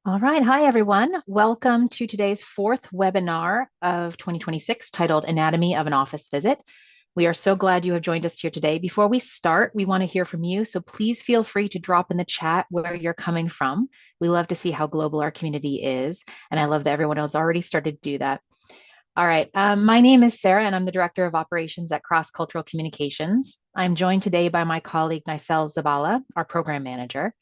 All right. Hi, everyone. Welcome to today's fourth webinar of 2026 titled Anatomy of an Office Visit. We are so glad you have joined us here today. Before we start, we want to hear from you, so please feel free to drop in the chat where you're coming from. We love to see how global our community is, and I love that everyone has already started to do that. All right. My name is Sarah, and I'm the Director of Operations at Cross Cultural Communications. I'm joined today by my colleague, Nicelle Zabala, our Program Manager.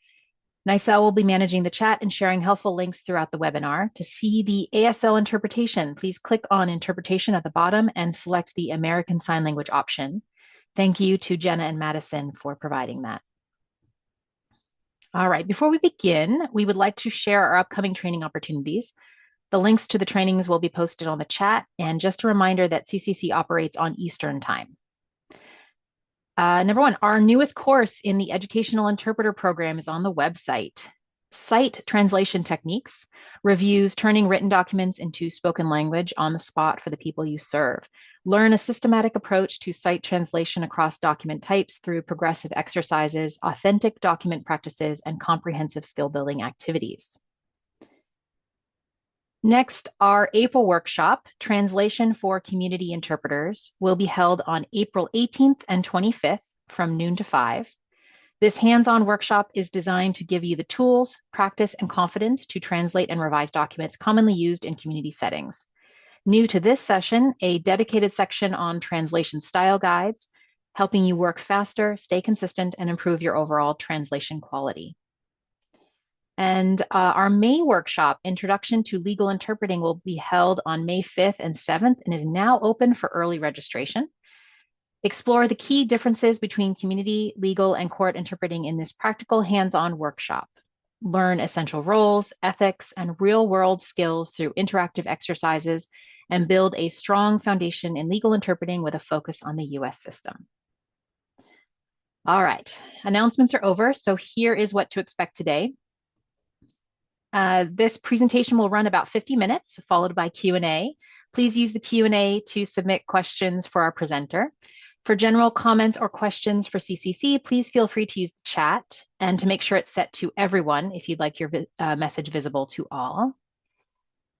Nicelle will be managing the chat and sharing helpful links throughout the webinar. To see the ASL interpretation, please click on Interpretation at the bottom and select the American Sign Language option. Thank you to Jenna and Madison for providing that. All right, before we begin, we would like to share our upcoming training opportunities. The links to the trainings will be posted on the chat, and just a reminder that CCC operates on Eastern Time. Number one, our newest course in the Educational Interpreter program is on the website. Site translation techniques reviews turning written documents into spoken language on the spot for the people you serve. Learn a systematic approach to site translation across document types through progressive exercises, authentic document practices, and comprehensive skill building activities. Next, our April workshop, Translation for Community Interpreters, will be held on April 18th and 25th from noon to 5. This hands-on workshop is designed to give you the tools, practice, and confidence to translate and revise documents commonly used in community settings. New to this session, a dedicated section on translation style guides, helping you work faster, stay consistent, and improve your overall translation quality. And our May workshop, Introduction to Legal Interpreting, will be held on May 5th and 7th and is now open for early registration. Explore the key differences between community, legal, and court interpreting in this practical hands-on workshop. Learn essential roles, ethics, and real-world skills through interactive exercises and build a strong foundation in legal interpreting with a focus on the US system. All right, announcements are over, so here is what to expect today. This presentation will run about 50 minutes, followed by Q&A. Please use the Q&A to submit questions for our presenter. For general comments or questions for CCC, please feel free to use the chat and to make sure it's set to everyone if you'd like your message visible to all.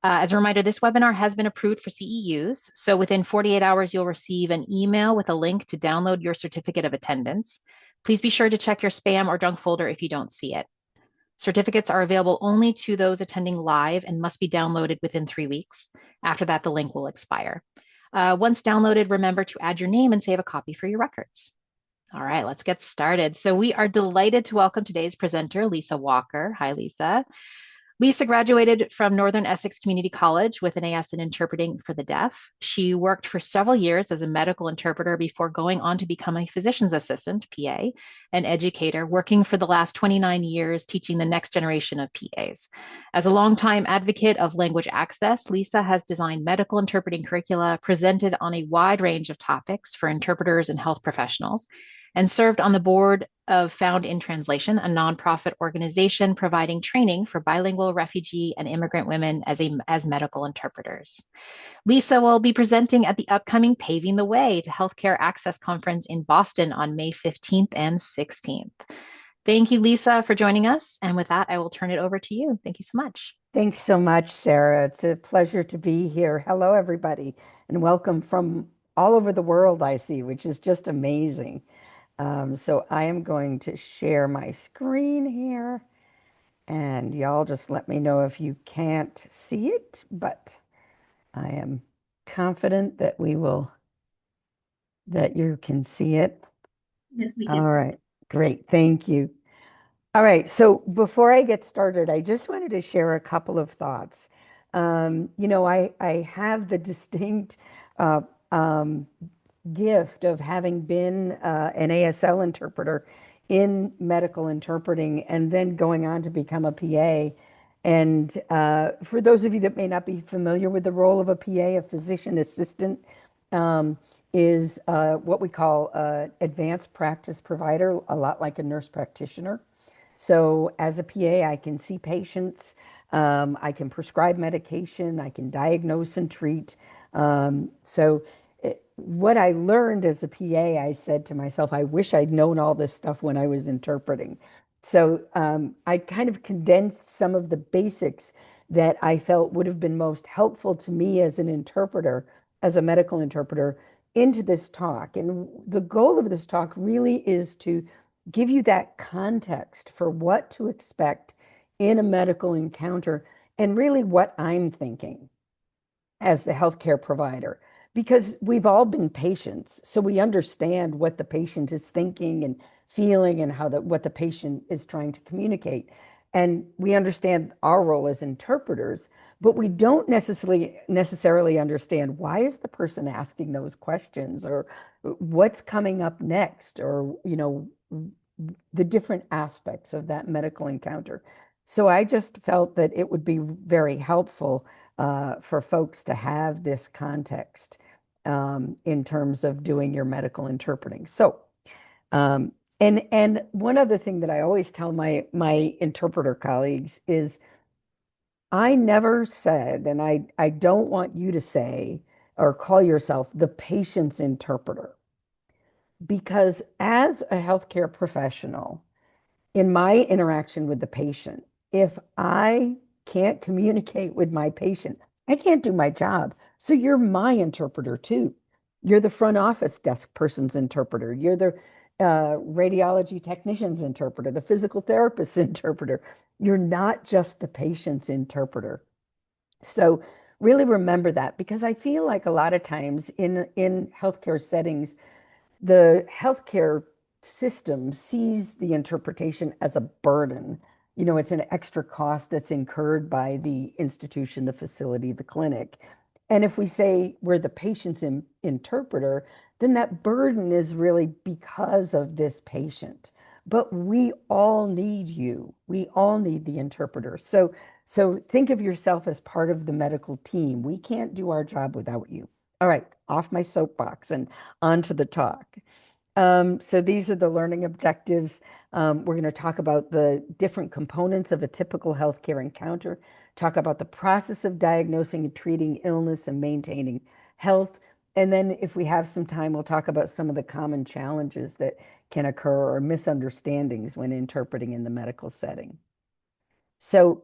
As a reminder, this webinar has been approved for CEUs, so within 48 hours, you'll receive an email with a link to download your certificate of attendance. Please be sure to check your spam or junk folder if you don't see it. Certificates are available only to those attending live and must be downloaded within 3 weeks. After that, the link will expire. Once downloaded, remember to add your name and save a copy for your records. All right, let's get started. So we are delighted to welcome today's presenter, Lisa Walker. Hi, Lisa. Lisa graduated from Northern Essex Community College with an AS in Interpreting for the Deaf. She worked for several years as a medical interpreter before going on to become a physician's assistant, PA, and educator, working for the last 29 years teaching the next generation of PAs. As a longtime advocate of language access, Lisa has designed medical interpreting curricula presented on a wide range of topics for interpreters and health professionals, and served on the board of Found in Translation, a nonprofit organization providing training for bilingual refugee and immigrant women as medical interpreters. Lisa will be presenting at the upcoming Paving the Way to Healthcare Access Conference in Boston on May 15th and 16th. Thank you, Lisa, for joining us. And with that, I will turn it over to you. Thank you so much. Thanks so much, Sarah. It's a pleasure to be here. Hello, everybody, and welcome from all over the world, I see, which is just amazing. So I am going to share my screen here, and y'all just let me know if you can't see it, but I am confident that that you can see it. Yes, we can. All right, great, thank you. All right, so before I get started, I just wanted to share a couple of thoughts. I have the distinct gift of having been an ASL interpreter in medical interpreting and then going on to become a PA. And for those of you that may not be familiar with the role of a PA, a physician assistant is what we call advanced practice provider, a lot like a nurse practitioner. So as a PA, I can see patients, I can prescribe medication, I can diagnose and treat. What I learned as a PA, I said to myself, I wish I'd known all this stuff when I was interpreting. So I kind of condensed some of the basics that I felt would have been most helpful to me as an interpreter, as a medical interpreter, into this talk. And the goal of this talk really is to give you that context for what to expect in a medical encounter and really what I'm thinking as the healthcare provider, because we've all been patients, so we understand what the patient is thinking and feeling and what the patient is trying to communicate. And we understand our role as interpreters, but we don't necessarily understand, why is the person asking those questions, or what's coming up next, or the different aspects of that medical encounter. So I just felt that it would be very helpful for folks to have this context in terms of doing your medical interpreting. So, and one other thing that I always tell my interpreter colleagues is, I never said, and I don't want you to say or call yourself the patient's interpreter, because as a healthcare professional, in my interaction with the patient, if I can't communicate with my patient, I can't do my job. So you're my interpreter too. You're the front office desk person's interpreter. You're the radiology technician's interpreter, the physical therapist's interpreter. You're not just the patient's interpreter. So really remember that, because I feel like a lot of times in healthcare settings, the healthcare system sees the interpretation as a burden. It's an extra cost that's incurred by the institution, the facility, the clinic. And if we say we're the patient's interpreter, then that burden is really because of this patient. But we all need you. We all need the interpreter. So think of yourself as part of the medical team. We can't do our job without you. All right, off my soapbox and onto the talk. So these are the learning objectives. We're going to talk about the different components of a typical healthcare encounter, talk about the process of diagnosing and treating illness and maintaining health. And then if we have some time, we'll talk about some of the common challenges that can occur or misunderstandings when interpreting in the medical setting. So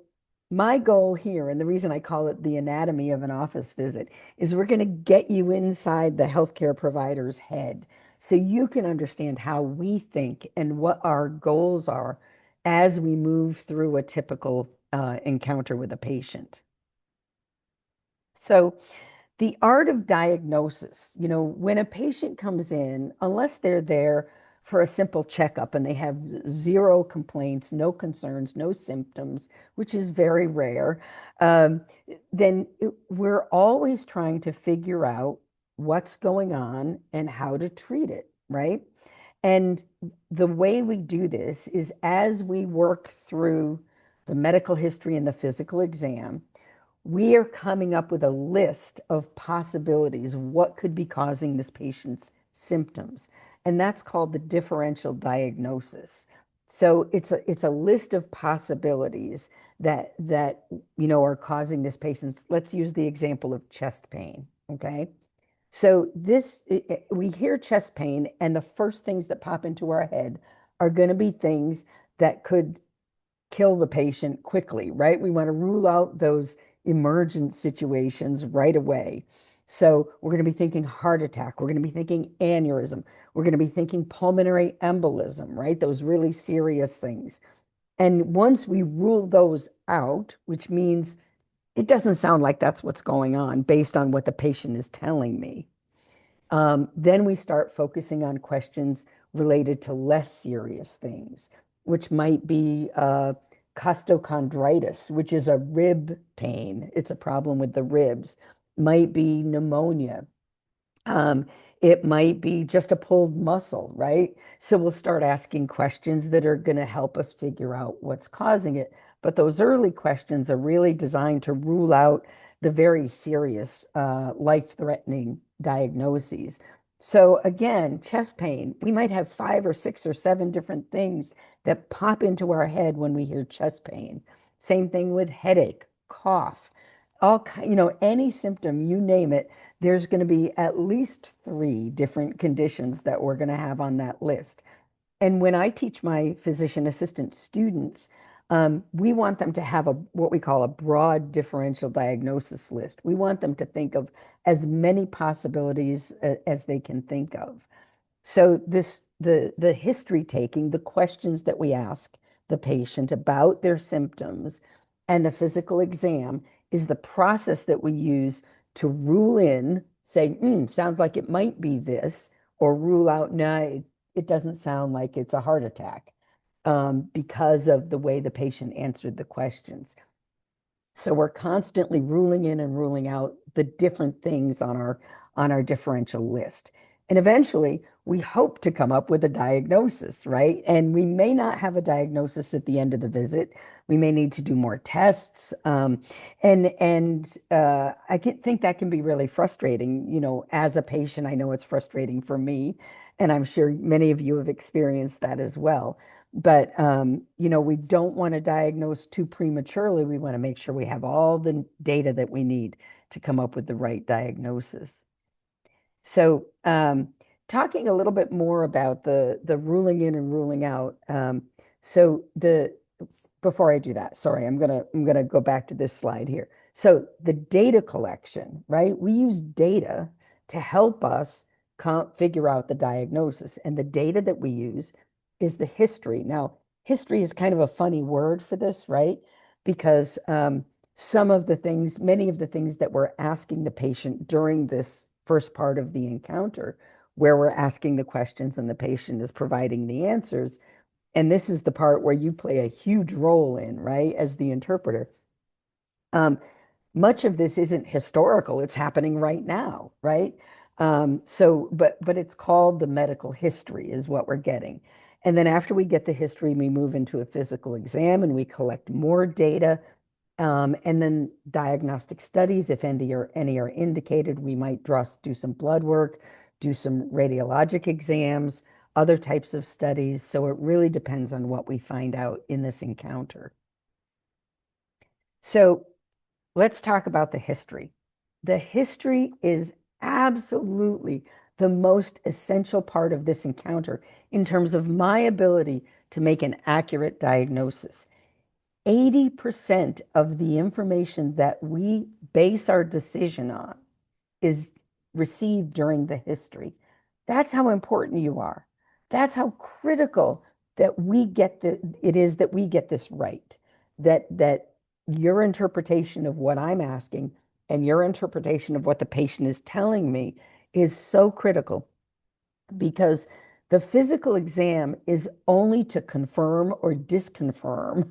my goal here, and the reason I call it the anatomy of an office visit, is we're going to get you inside the healthcare provider's head so you can understand how we think and what our goals are as we move through a typical encounter with a patient. So the art of diagnosis, when a patient comes in, unless they're there for a simple checkup and they have zero complaints, no concerns, no symptoms, which is very rare, um, then we're always trying to figure out what's going on and how to treat it, right? And the way we do this is, as we work through the medical history and the physical exam, we are coming up with a list of possibilities of what could be causing this patient's symptoms. And that's called the differential diagnosis. So it's a list of possibilities that are causing this patient's. Let's use the example of chest pain. Okay. So we hear chest pain, and the first things that pop into our head are going to be things that could kill the patient quickly, right? We want to rule out those emergent situations right away. So we're going to be thinking heart attack. We're going to be thinking aneurysm. We're going to be thinking pulmonary embolism, right? Those really serious things. And once we rule those out, which means it doesn't sound like that's what's going on based on what the patient is telling me, then we start focusing on questions related to less serious things, which might be costochondritis, which is a rib pain. It's a problem with the ribs. Might be pneumonia. Um, it might be just a pulled muscle, right? So we'll start asking questions that are going to help us figure out what's causing it. But those early questions are really designed to rule out the very serious, life-threatening diagnoses. So again, chest pain, we might have 5 or 6 or 7 different things that pop into our head when we hear chest pain. Same thing with headache, cough, any symptom, you name it, there's going to be at least 3 different conditions that we're going to have on that list. And when I teach my physician assistant students, we want them to have what we call a broad differential diagnosis list. We want them to think of as many possibilities as they can think of. So the history taking, the questions that we ask the patient about their symptoms, and the physical exam is the process that we use to rule in, say, sounds like it might be this, or rule out, no, it doesn't sound like it's a heart attack, because of the way the patient answered the questions. So we're constantly ruling in and ruling out the different things on our differential list. And eventually we hope to come up with a diagnosis, right? And we may not have a diagnosis at the end of the visit. We may need to do more tests. I think that can be really frustrating. As a patient, I know it's frustrating for me, and I'm sure many of you have experienced that as well. But we don't want to diagnose too prematurely. We want to make sure we have all the data that we need to come up with the right diagnosis. So, talking a little bit more about the ruling in and ruling out. So the Before I do that, sorry, I'm gonna go back to this slide here. So the data collection, right? We use data to help us figure out the diagnosis, and the data that we use is the history. Now, history is kind of a funny word for this, right? Because many of the things that we're asking the patient during this first part of the encounter, where we're asking the questions and the patient is providing the answers, and this is the part where you play a huge role in, right, as the interpreter. Much of this isn't historical, it's happening right now, right? But it's called the medical history is what we're getting. And then after we get the history, we move into a physical exam and we collect more data. And then diagnostic studies, if any are indicated, we might just do some blood work, do some radiologic exams, other types of studies. So it really depends on what we find out in this encounter. So let's talk about the history. The history is absolutely the most essential part of this encounter in terms of my ability to make an accurate diagnosis. 80% of the information that we base our decision on is received during the history. That's how important you are. That's how critical that it is that we get this right. That your interpretation of what I'm asking and your interpretation of what the patient is telling me is so critical, because the physical exam is only to confirm or disconfirm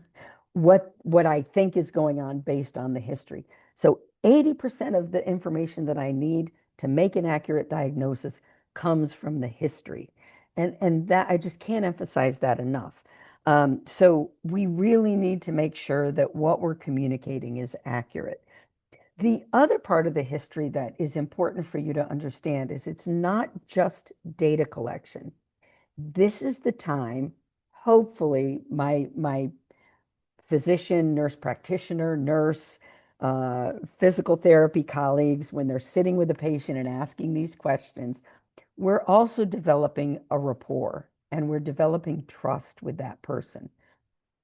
what I think is going on based on the history. So 80% of the information that I need to make an accurate diagnosis comes from the history. And that I just can't emphasize that enough. So we really need to make sure that what we're communicating is accurate. The other part of the history that is important for you to understand is it's not just data collection. This is the time, hopefully, my physician, nurse practitioner, nurse, physical therapy colleagues, when they're sitting with a patient and asking these questions, we're also developing a rapport and we're developing trust with that person.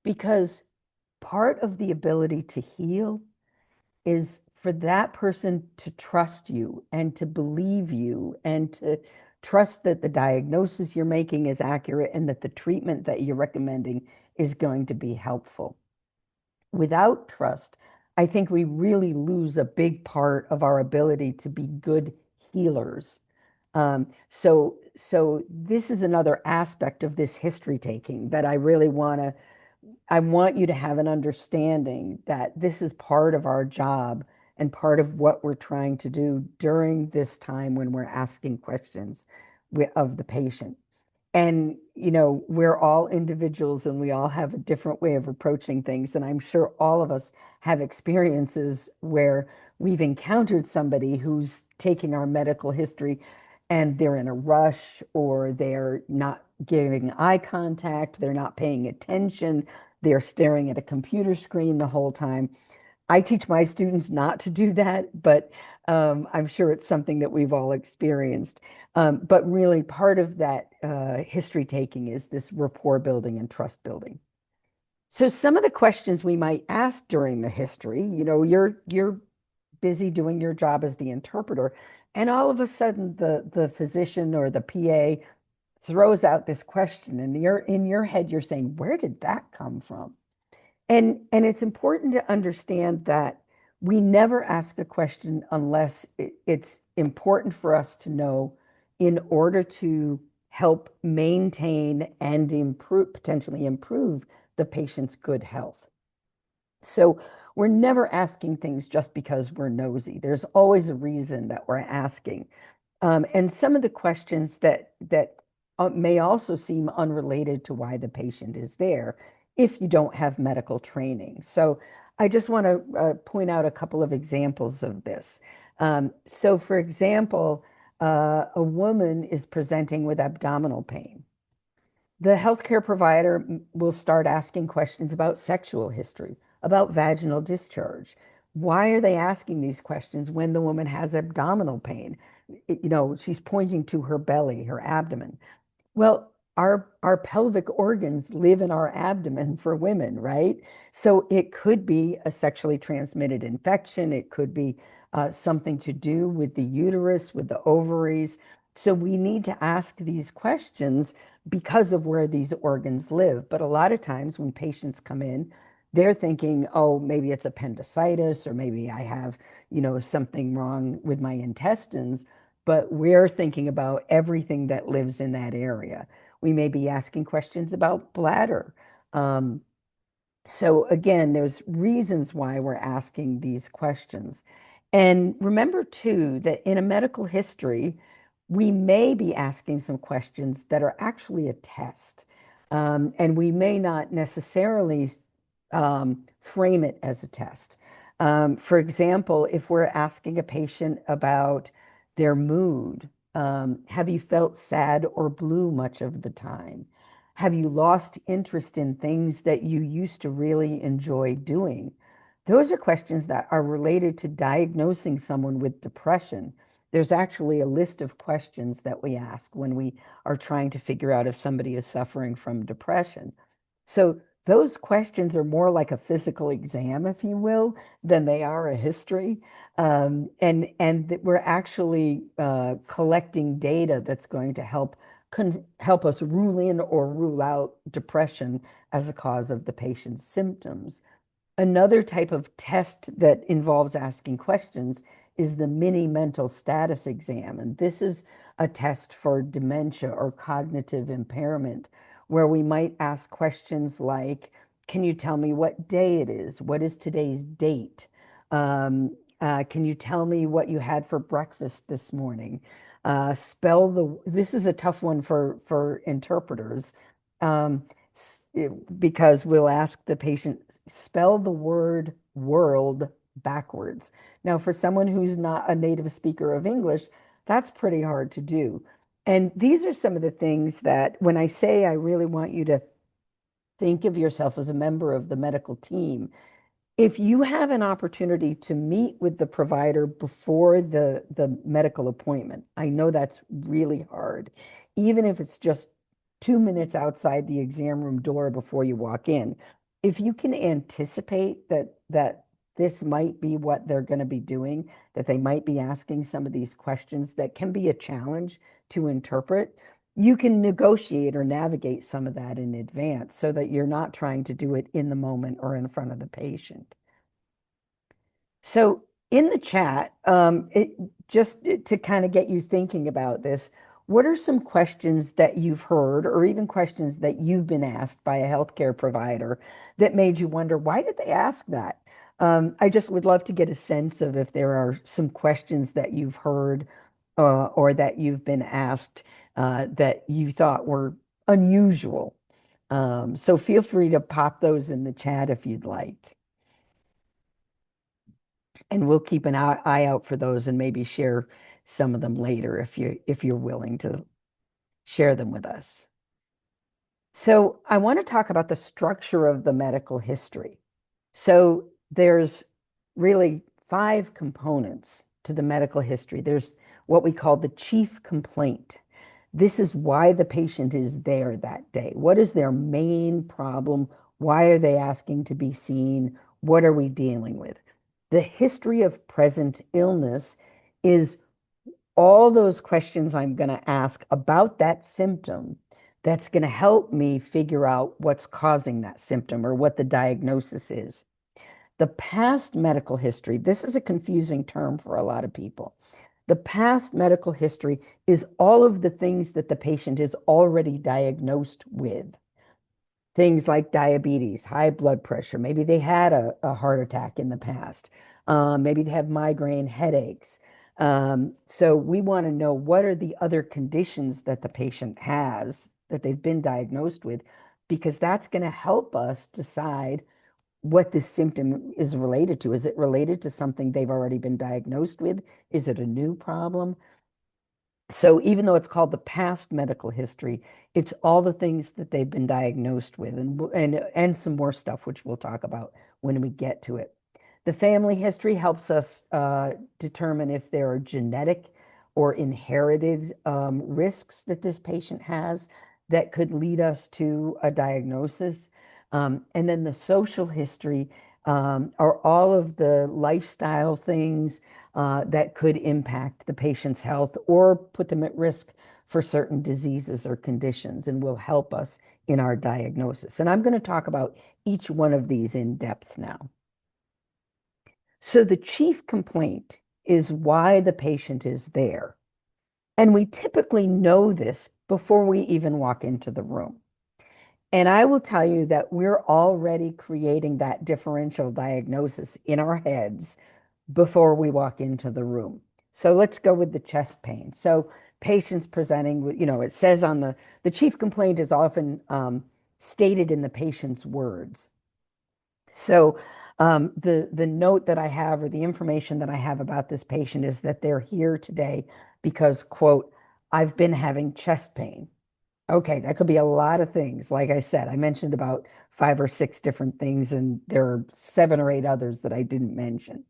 Because part of the ability to heal is for that person to trust you and to believe you and to trust that the diagnosis you're making is accurate and that the treatment that you're recommending is going to be helpful. Without trust, I think we really lose a big part of our ability to be good healers. So this is another aspect of this history taking that I really I want you to have an understanding that this is part of our job and part of what we're trying to do during this time when we're asking questions of the patient. And, we're all individuals and we all have a different way of approaching things. And I'm sure all of us have experiences where we've encountered somebody who's taking our medical history and they're in a rush, or they're not giving eye contact, they're not paying attention, they're staring at a computer screen the whole time. I teach my students not to do that, but I'm sure it's something that we've all experienced. But really, part of that history taking is this rapport building and trust building. So some of the questions we might ask during the history, you're busy doing your job as the interpreter, and all of a sudden the physician or the PA throws out this question, and you're in your head, you're saying, where did that come from? And it's important to understand that we never ask a question unless it's important for us to know in order to help maintain and improve, potentially improve the patient's good health. So we're never asking things just because we're nosy. There's always a reason that we're asking. And some of the questions that may also seem unrelated to why the patient is there if you don't have medical training. So I just want to point out a couple of examples of this. So for example, a woman is presenting with abdominal pain. The healthcare provider will start asking questions about sexual history, about vaginal discharge. Why are they asking these questions when the woman has abdominal pain? She's pointing to her belly, her abdomen. Well, our pelvic organs live in our abdomen for women, right? So it could be a sexually transmitted infection. It could be something to do with the uterus, with the ovaries. So we need to ask these questions because of where these organs live. But a lot of times when patients come in, they're thinking, oh, maybe it's appendicitis, or maybe I have, something wrong with my intestines. But we're thinking about everything that lives in that area. We may be asking questions about bladder. Um, so again, there's reasons why we're asking these questions. And remember too, that in a medical history, we may be asking some questions that are actually a test. And we may not necessarily frame it as a test. For example, if we're asking a patient about their mood, have you felt sad or blue much of the time? Have you lost interest in things that you used to really enjoy doing? Those are questions that are related to diagnosing someone with depression. There's actually a list of questions that we ask when we are trying to figure out if somebody is suffering from depression. So those questions are more like a physical exam, if you will, than they are a history. And that we're actually collecting data that's going to help us rule in or rule out depression as a cause of the patient's symptoms. Another type of test that involves asking questions is the mini mental status exam. And this is a test for dementia or cognitive impairment, where we might ask questions like, can you tell me what day it is? What is today's date? Can you tell me what you had for breakfast this morning? This is a tough one for interpreters. Um, because we'll ask the patient, spell the word world backwards. Now, for someone who's not a native speaker of English, that's pretty hard to do. And these are some of the things that when I say I really want you to think of yourself as a member of the medical team, if you have an opportunity to meet with the provider before the medical appointment, I know that's really hard, even if it's just 2 minutes outside the exam room door before you walk in. If you can anticipate that this might be what they're going to be doing, that they might be asking some of these questions that can be a challenge to interpret, you can negotiate or navigate some of that in advance so that you're not trying to do it in the moment or in front of the patient. So in the chat, just to kind of get you thinking about this, what are some questions that you've heard or even questions that you've been asked by a healthcare provider that made you wonder, why did they ask that? I just would love to get a sense of if there are some questions that you've heard or that you've been asked that you thought were unusual. So feel free to pop those in the chat if you'd like. And we'll keep an eye out for those and maybe share some of them later if you're willing to share them with us. So I want to talk about the structure of the medical history. So there's really 5 components to the medical history. There's what we call the chief complaint. This is why the patient is there that day. What is their main problem? Why are they asking to be seen? What are we dealing with? The history of present illness is all those questions I'm going to ask about that symptom that's going to help me figure out what's causing that symptom or what the diagnosis is. The past medical history, this is a confusing term for a lot of people. The past medical history is all of the things that the patient is already diagnosed with. Things like diabetes, high blood pressure. Maybe they had a heart attack in the past. Maybe they have migraine headaches. So we want to know what are the other conditions that the patient has that they've been diagnosed with, because that's going to help us decide what this symptom is related to. Is it related to something they've already been diagnosed with? Is it a new problem? So even though it's called the past medical history, it's all the things that they've been diagnosed with, and some more stuff, which we'll talk about when we get to it. The family history helps us determine if there are genetic or inherited risks that this patient has that could lead us to a diagnosis. And then the social history are all of the lifestyle things that could impact the patient's health or put them at risk for certain diseases or conditions and will help us in our diagnosis. And I'm going to talk about each one of these in depth now. So the chief complaint is why the patient is there. And we typically know this before we even walk into the room. And I will tell you that we're already creating that differential diagnosis in our heads before we walk into the room. So let's go with the chest pain. So patients presenting with, it says on the chief complaint is often stated in the patient's words. So the note that I have or the information that I have about this patient is that they're here today because, quote, I've been having chest pain. Okay, that could be a lot of things. Like I said, I mentioned about 5 or 6 different things, and there are 7 or 8 others that I didn't mention.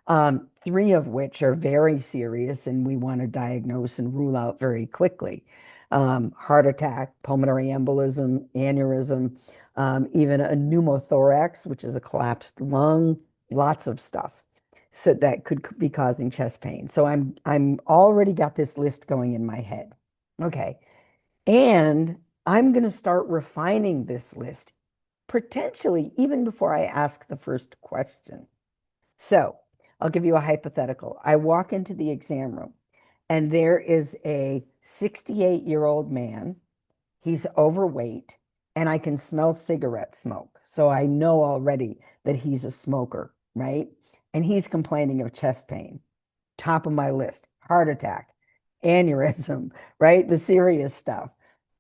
3 of which are very serious and we want to diagnose and rule out very quickly. Heart attack, pulmonary embolism, aneurysm, even a pneumothorax, which is a collapsed lung, lots of stuff. So that could be causing chest pain. So I'm already got this list going in my head. Okay. And I'm going to start refining this list, potentially even before I ask the first question. So I'll give you a hypothetical. I walk into the exam room and there is a 68-year-old man. He's overweight and I can smell cigarette smoke. So I know already that he's a smoker, right? And he's complaining of chest pain. Top of my list, heart attack, aneurysm, right? The serious stuff.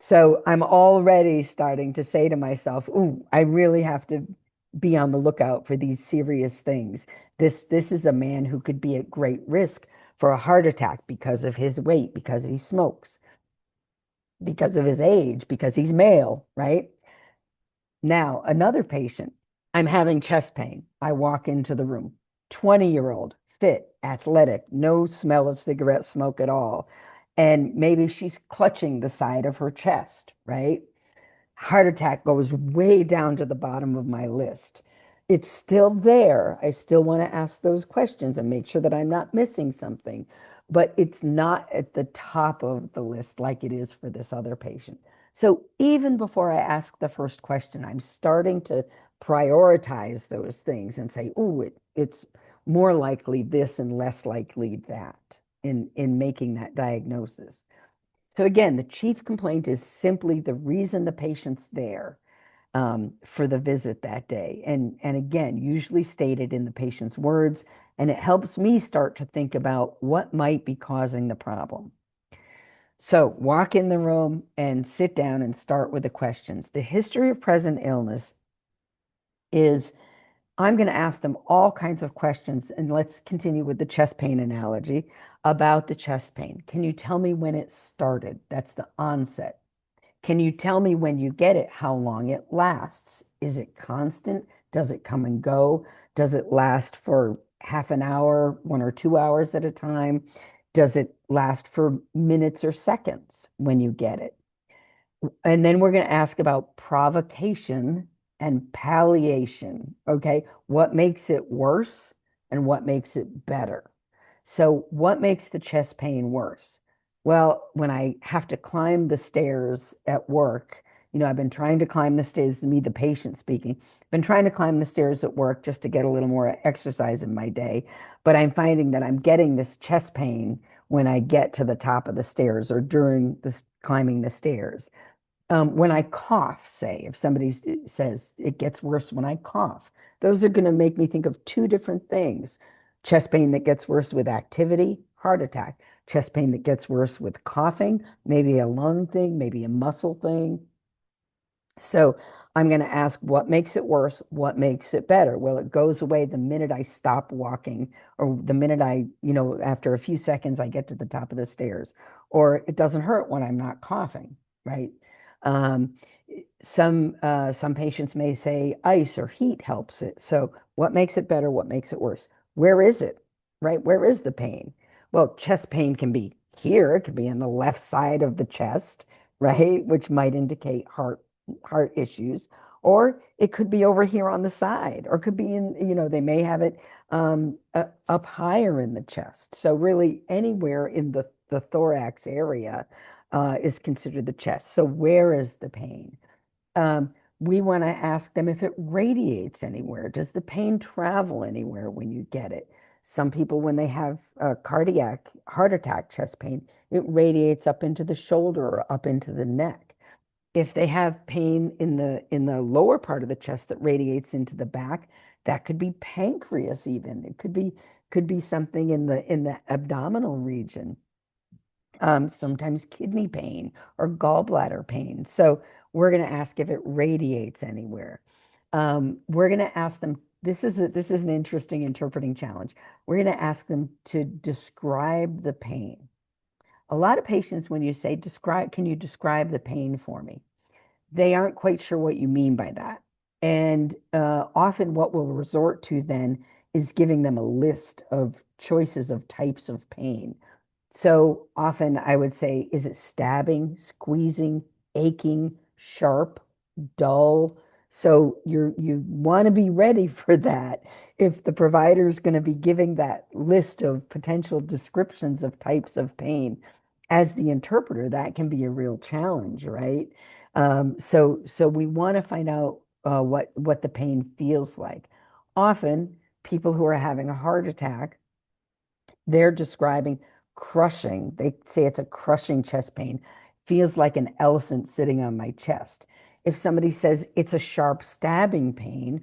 So I'm already starting to say to myself, ooh, I really have to be on the lookout for these serious things. This is a man who could be at great risk for a heart attack because of his weight, because he smokes, because of his age, because he's male, right? Now, another patient, I'm having chest pain. I walk into the room, 20-year-old, fit, athletic, no smell of cigarette smoke at all. And maybe she's clutching the side of her chest, right? Heart attack goes way down to the bottom of my list. It's still there. I still want to ask those questions and make sure that I'm not missing something, but it's not at the top of the list like it is for this other patient. So even before I ask the first question, I'm starting to prioritize those things and say, oh, it's more likely this and less likely that in making that diagnosis. So again, the chief complaint is simply the reason the patient's there for the visit that day. And again, usually stated in the patient's words, and it helps me start to think about what might be causing the problem. So walk in the room and sit down and start with the questions. The history of present illness is, I'm going to ask them all kinds of questions, and let's continue with the chest pain analogy about the chest pain. Can you tell me when it started? That's the onset. Can you tell me when you get it, how long it lasts? Is it constant? Does it come and go? Does it last for half an hour, 1 or 2 hours at a time? Does it last for minutes or seconds when you get it? And then we're going to ask about provocation and palliation. Okay. What makes it worse and what makes it better? So, what makes the chest pain worse? Well, when I have to climb the stairs at work, I've been trying to climb the stairs, this is me, the patient speaking, been trying to climb the stairs at work just to get a little more exercise in my day. But I'm finding that I'm getting this chest pain when I get to the top of the stairs or during this climbing the stairs. When I cough, say, if somebody says it gets worse when I cough, those are going to make me think of two different things. Chest pain that gets worse with activity, heart attack. Chest pain that gets worse with coughing, maybe a lung thing, maybe a muscle thing. So I'm going to ask what makes it worse, what makes it better? Well, it goes away the minute I stop walking, or the minute after a few seconds, I get to the top of the stairs, or it doesn't hurt when I'm not coughing, right? Um, some patients may say ice or heat helps it. So what makes it better? What makes it worse? Where is it, right? Where is the pain? Well, chest pain can be here. It could be on the left side of the chest, right? Which might indicate heart issues, or it could be over here on the side, or could be they may have it up higher in the chest. So really anywhere in the thorax area is considered the chest. So where is the pain? We want to ask them if it radiates anywhere. Does the pain travel anywhere when you get it? Some people, when they have cardiac heart attack chest pain, it radiates up into the shoulder or up into the neck. If they have pain in the lower part of the chest that radiates into the back, that could be pancreas even. It could be something in the abdominal region. Sometimes kidney pain or gallbladder pain. So we're going to ask if it radiates anywhere. We're going to ask them, this is an interesting interpreting challenge. We're going to ask them to describe the pain. A lot of patients, when you say can you describe the pain for me? They aren't quite sure what you mean by that. And often what we'll resort to then is giving them a list of choices of types of pain. So often I would say, is it stabbing, squeezing, aching, sharp, dull? So you want to be ready for that. If the provider is going to be giving that list of potential descriptions of types of pain, as the interpreter, that can be a real challenge, right? So we want to find out what the pain feels like. Often, people who are having a heart attack, they're describing crushing. They say it's a crushing chest pain. Feels like an elephant sitting on my chest. If somebody says it's a sharp stabbing pain,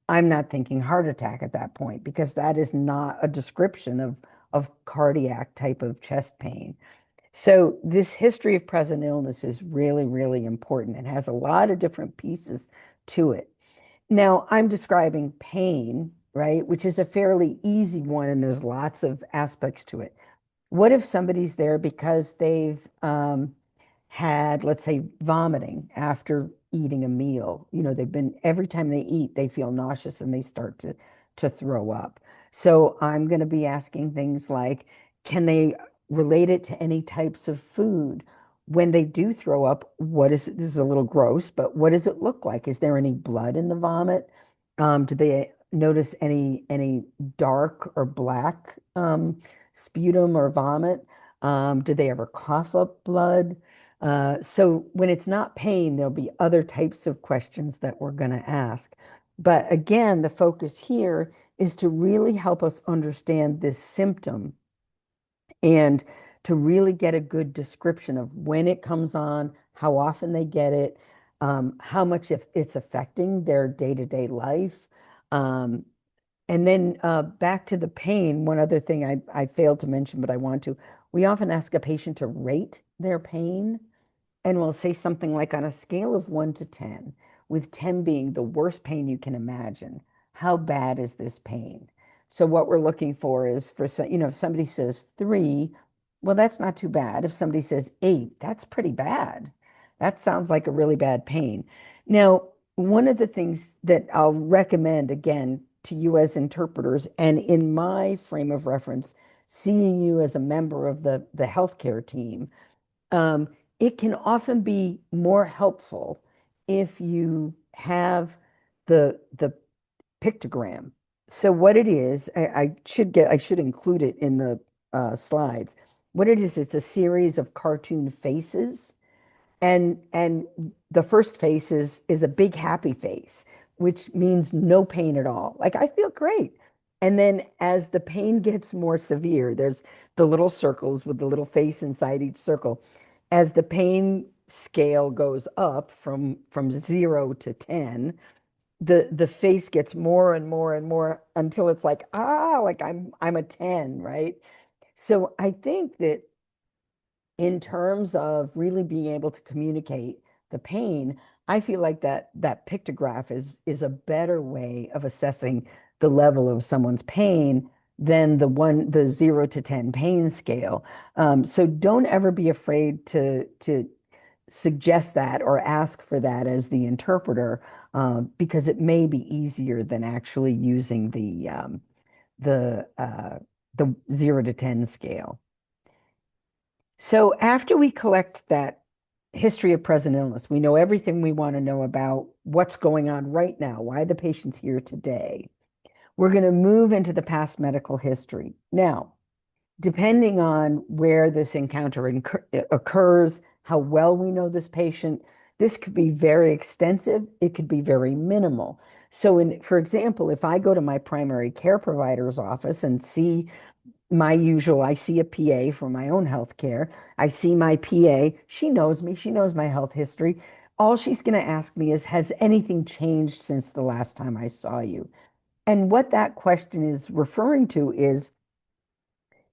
I'm not thinking heart attack at that point because that is not a description of cardiac type of chest pain. So this history of present illness is really, really important and has a lot of different pieces to it. Now, I'm describing pain, right, which is a fairly easy one, and there's lots of aspects to it. What if somebody's there because they've had, let's say, vomiting after eating a meal? They've been, every time they eat, they feel nauseous and they start to throw up. So I'm going to be asking things like, can they relate it to any types of food? When they do throw up, this is a little gross, but what does it look like? Is there any blood in the vomit? Do they notice any dark or black sputum or vomit? Do they ever cough up blood? So when it's not pain, there'll be other types of questions that we're going to ask. But again, the focus here is to really help us understand this symptom and to really get a good description of when it comes on, how often they get it, how much if it's affecting their day-to-day life. And then back to the pain, one other thing I failed to mention, but I want to. We often ask a patient to rate their pain, and we'll say something like on a scale of 1 to 10, with 10 being the worst pain you can imagine, how bad is this pain? So what we're looking for is if somebody says 3, well, that's not too bad. If somebody says 8, that's pretty bad. That sounds like a really bad pain. Now, one of the things that I'll recommend, again, to you as interpreters, and in my frame of reference, seeing you as a member of the healthcare team, um, it can often be more helpful if you have the pictogram. So what it is, I should include it in the slides. What it is, it's a series of cartoon faces, and the first face is a big happy face, which means no pain at all. Like, I feel great. And then as the pain gets more severe, there's the little circles with the little face inside each circle. As the pain scale goes up from 0 to 10, the face gets more and more and more until it's like, like I'm a 10, right? So I think that in terms of really being able to communicate the pain, I feel like that pictograph is a better way of assessing the level of someone's pain than the 0 to 10 pain scale. So don't ever be afraid to suggest that or ask for that as the interpreter, because it may be easier than actually using the uh, the 0 to 10 scale. So after we collect that history of present illness, we know everything we want to know about what's going on right now, why the patient's here today. We're going to move into the past medical history. Now, depending on where this encounter occurs, how well we know this patient, this could be very extensive. It could be very minimal. So for example, if I go to my primary care provider's office and see I see a PA for my own health care. I see my PA. She knows me. She knows my health history. All she's going to ask me is, has anything changed since the last time I saw you? And what that question is referring to is,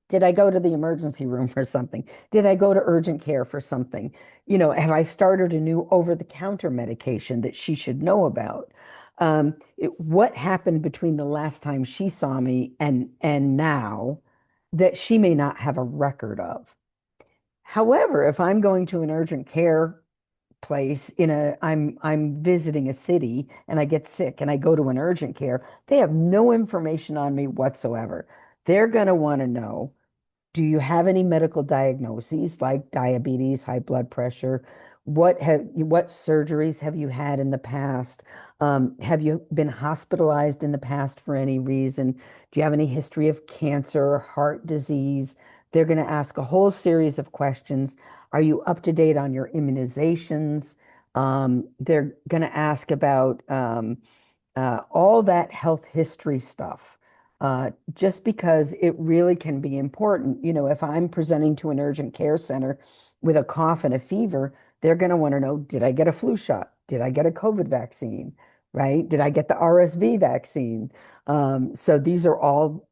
did I go to the emergency room for something? Did I go to urgent care for something? Have I started a new over-the-counter medication that she should know about? What happened between the last time she saw me and now that she may not have a record of? However, if I'm going to an urgent care place I'm visiting a city and I get sick and I go to an urgent care, they have no information on me whatsoever. They're going to want to know, do you have any medical diagnoses like diabetes, high blood pressure? What surgeries have you had in the past? Have you been hospitalized in the past for any reason? Do you have any history of cancer, heart disease? They're going to ask a whole series of questions. Are you up to date on your immunizations? They're going to ask about all that health history stuff, just because it really can be important. If I'm presenting to an urgent care center with a cough and a fever, they're going to want to know, did I get a flu shot? Did I get a COVID vaccine? Right? Did I get the RSV vaccine? So these are all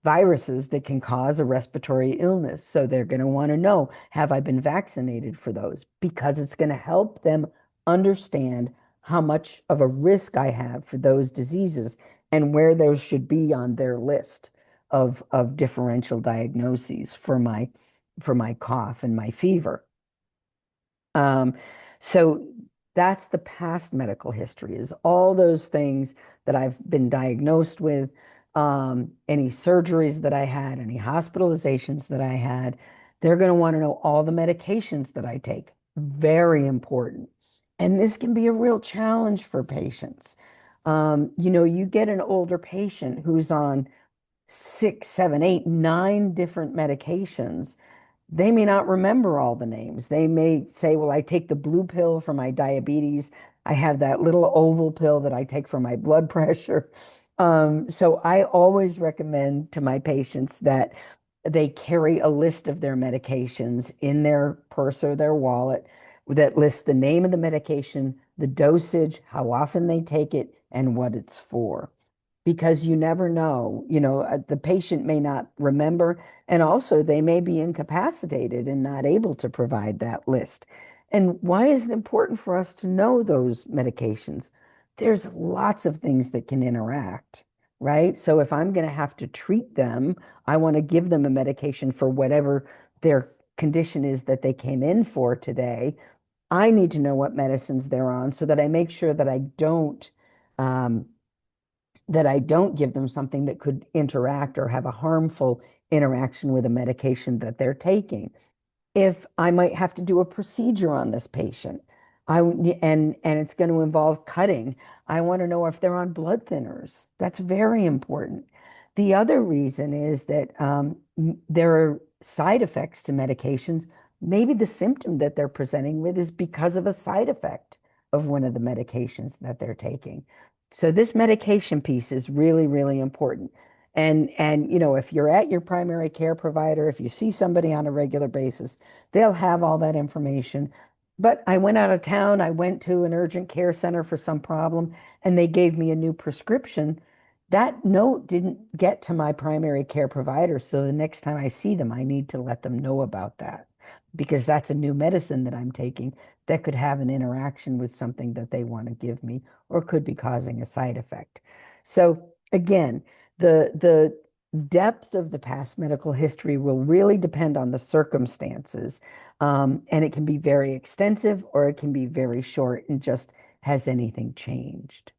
viruses that can cause a respiratory illness. So they're going to want to know, have I been vaccinated for those? Because it's going to help them understand how much of a risk I have for those diseases and where those should be on their list of differential diagnoses for my cough and my fever. Um, so that's the past medical history, is all those things that I've been diagnosed with, any surgeries that I had, any hospitalizations that I had. They're going to want to know all the medications that I take. Very important. And this can be a real challenge for patients. You get an older patient who's on 6, 7, 8, 9 different medications. They may not remember all the names. They may say, well, I take the blue pill for my diabetes. I have that little oval pill that I take for my blood pressure. So I always recommend to my patients that they carry a list of their medications in their purse or their wallet that lists the name of the medication, the dosage, how often they take it, and what it's for. Because you never know, the patient may not remember, and also they may be incapacitated and not able to provide that list. And why is it important for us to know those medications? There's lots of things that can interact, right? So if I'm going to have to treat them, I want to give them a medication for whatever their condition is that they came in for today. I need to know what medicines they're on so that I make sure that I don't um, that I don't give them something that could interact or have a harmful interaction with a medication that they're taking. If I might have to do a procedure on this patient, and it's going to involve cutting, I want to know if they're on blood thinners. That's very important. The other reason is that there are side effects to medications. Maybe the symptom that they're presenting with is because of a side effect of one of the medications that they're taking. So this medication piece is really, really important. And if you're at your primary care provider, if you see somebody on a regular basis, they'll have all that information. But I went out of town, I went to an urgent care center for some problem, and they gave me a new prescription. That note didn't get to my primary care provider. So the next time I see them, I need to let them know about that because that's a new medicine that I'm taking that could have an interaction with something that they want to give me or could be causing a side effect. So again, the depth of the past medical history will really depend on the circumstances. And it can be very extensive or it can be very short and just has anything changed.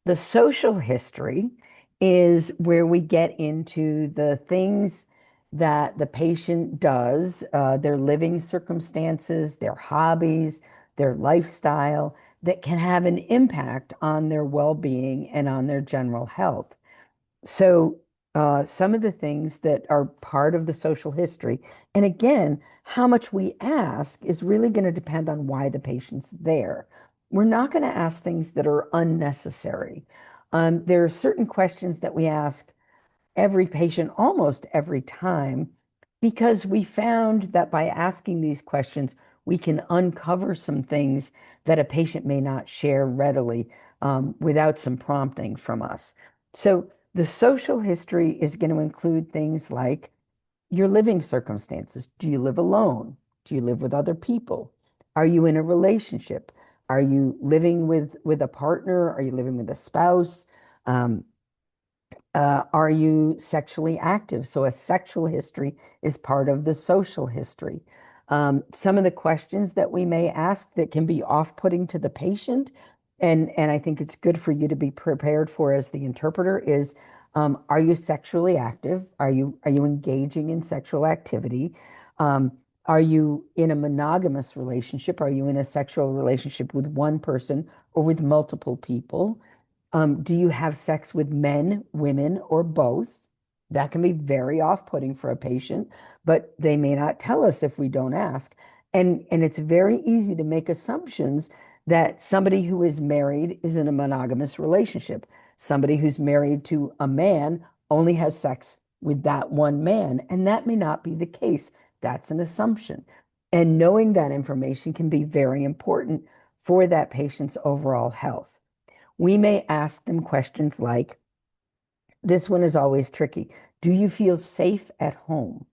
The social history is where we get into the things that the patient does, their living circumstances, their hobbies, their lifestyle that can have an impact on their well-being and on their general health. So, some of the things that are part of the social history, and again, how much we ask is really going to depend on why the patient's there. We're not going to ask things that are unnecessary. There are certain questions that we ask every patient almost every time because we found that by asking these questions, we can uncover some things that a patient may not share readily without some prompting from us. So the social history is going to include things like your living circumstances. Do you live alone? Do you live with other people? Are you in a relationship? Are you living with a partner? Are you living with a spouse? Are you sexually active? So a sexual history is part of the social history. Some of the questions that we may ask that can be off-putting to the patient, and I think it's good for you to be prepared for as the interpreter is, are you sexually active? Are you engaging in sexual activity? Are you in a monogamous relationship? Are you in a sexual relationship with one person or with multiple people? Do you have sex with men, women, or both? That can be very off-putting for a patient, but they may not tell us if we don't ask. And it's very easy to make assumptions that somebody who is married is in a monogamous relationship. Somebody who's married to a man only has sex with that one man, and that may not be the case. That's an assumption. And knowing that information can be very important for that patient's overall health. We may ask them questions like, this one is always tricky. Do you feel safe at home?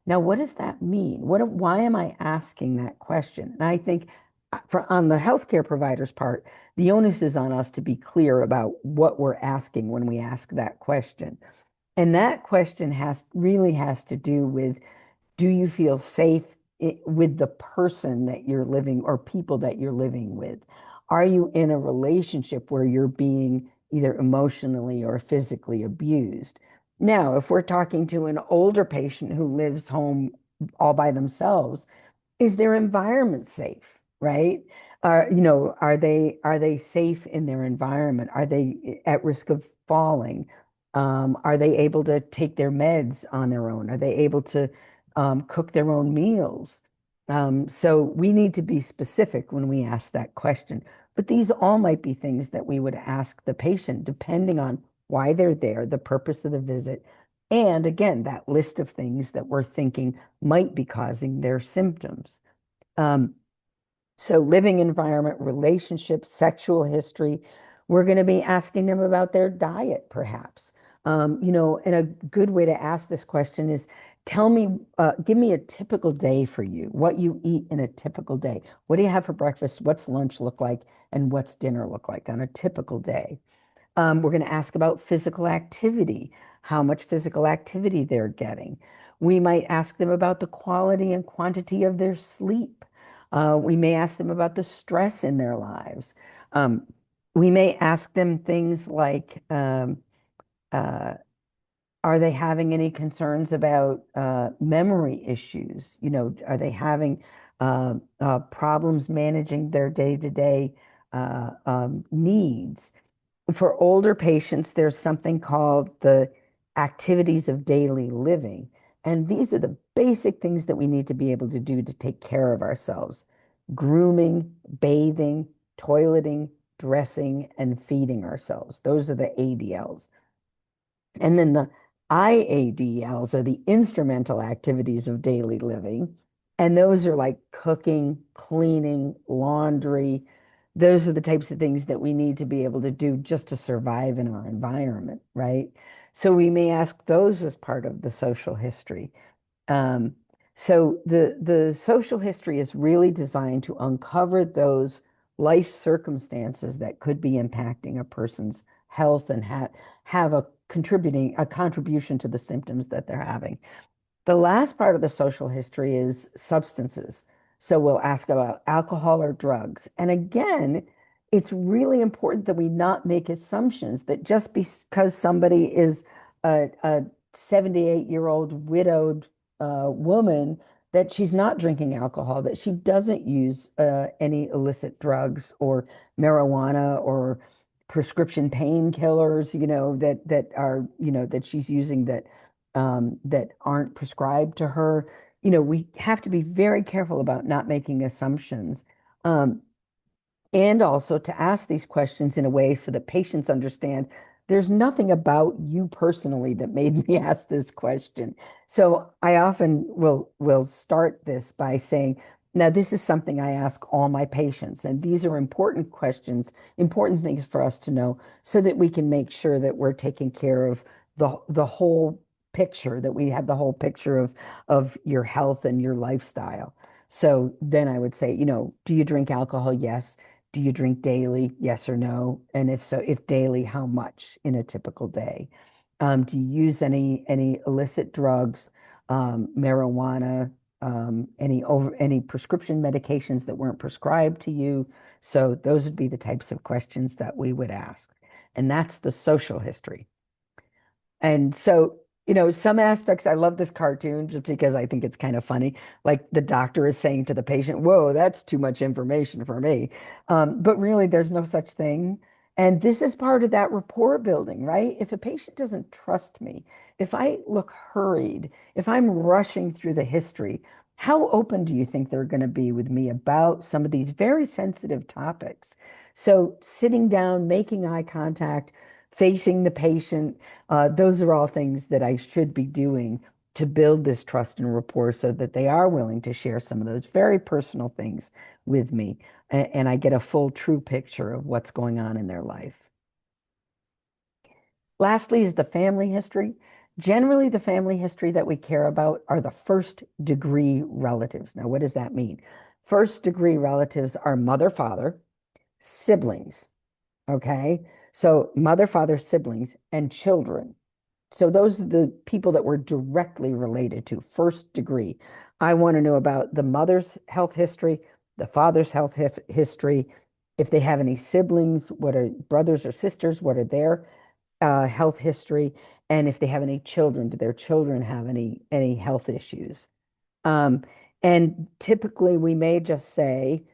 Now, what does that mean? Why am I asking that question? And I think on the healthcare provider's part, the onus is on us to be clear about what we're asking when we ask that question. And that question really has to do with, do you feel safe with the person that you're living or people that you're living with? Are you in a relationship where you're being either emotionally or physically abused? Now, if we're talking to an older patient who lives home all by themselves, is their environment safe, right? Are they safe in their environment? Are they at risk of falling? Are they able to take their meds on their own? Are they able to cook their own meals? So we need to be specific when we ask that question. But these all might be things that we would ask the patient, depending on why they're there, the purpose of the visit, and again, that list of things that we're thinking might be causing their symptoms. Um, so living environment, relationships, sexual history. We're going to be asking them about their diet, perhaps. And a good way to ask this question is, give me a typical day for you, what you eat in a typical day. What do you have for breakfast? What's lunch look like? And what's dinner look like on a typical day? We're going to ask about physical activity, how much physical activity they're getting. We might ask them about the quality and quantity of their sleep. We may ask them about the stress in their lives. We may ask them things like, uh, are they having any concerns about memory issues? Are they having problems managing their day-to-day needs? For older patients, there's something called the activities of daily living. And these are the basic things that we need to be able to do to take care of ourselves: grooming, bathing, toileting, dressing, and feeding ourselves. Those are the ADLs. And then the IADLs are the instrumental activities of daily living. And those are like cooking, cleaning, laundry. Those are the types of things that we need to be able to do just to survive in our environment, right? So we may ask those as part of the social history. Um, so the social history is really designed to uncover those life circumstances that could be impacting a person's health and have a contribution to the symptoms that they're having. The last part of the social history is substances. So we'll ask about alcohol or drugs. And again, it's really important that we not make assumptions that just because somebody is a 78-year-old widowed woman, that she's not drinking alcohol, that she doesn't use any illicit drugs or marijuana or prescription painkillers, that she's using that aren't prescribed to her. We have to be very careful about not making assumptions. Um, and also to ask these questions in a way so that patients understand there's nothing about you personally that made me ask this question. So I often will start this by saying, now this is something I ask all my patients, and these are important questions, important things for us to know so that we can make sure that we're taking care of the whole picture, that we have the whole picture of your health and your lifestyle. So then I would say, do you drink alcohol? Yes. Do you drink daily? Yes or no? And if so, if daily, how much in a typical day? Do you use any illicit drugs, marijuana, any prescription medications that weren't prescribed to you? So those would be the types of questions that we would ask. And that's the social history. And so, some aspects, I love this cartoon just because I think it's kind of funny. Like the doctor is saying to the patient, whoa, that's too much information for me. But really, there's no such thing. And this is part of that rapport building, right? If a patient doesn't trust me, if I look hurried, if I'm rushing through the history, how open do you think they're going to be with me about some of these very sensitive topics? So, sitting down, making eye contact, facing the patient, those are all things that I should be doing to build this trust and rapport so that they are willing to share some of those very personal things with me. And I get a full, true picture of what's going on in their life. Lastly is the family history. Generally, the family history that we care about are the first degree relatives. Now, what does that mean? First degree relatives are mother, father, siblings. Okay. So mother, father, siblings, and children. So those are the people that we're directly related to, first degree. I want to know about the mother's health history, the father's health history, if they have any siblings, what are brothers or sisters, what are their health history, and if they have any children, do their children have any health issues? Um, and typically we may just say,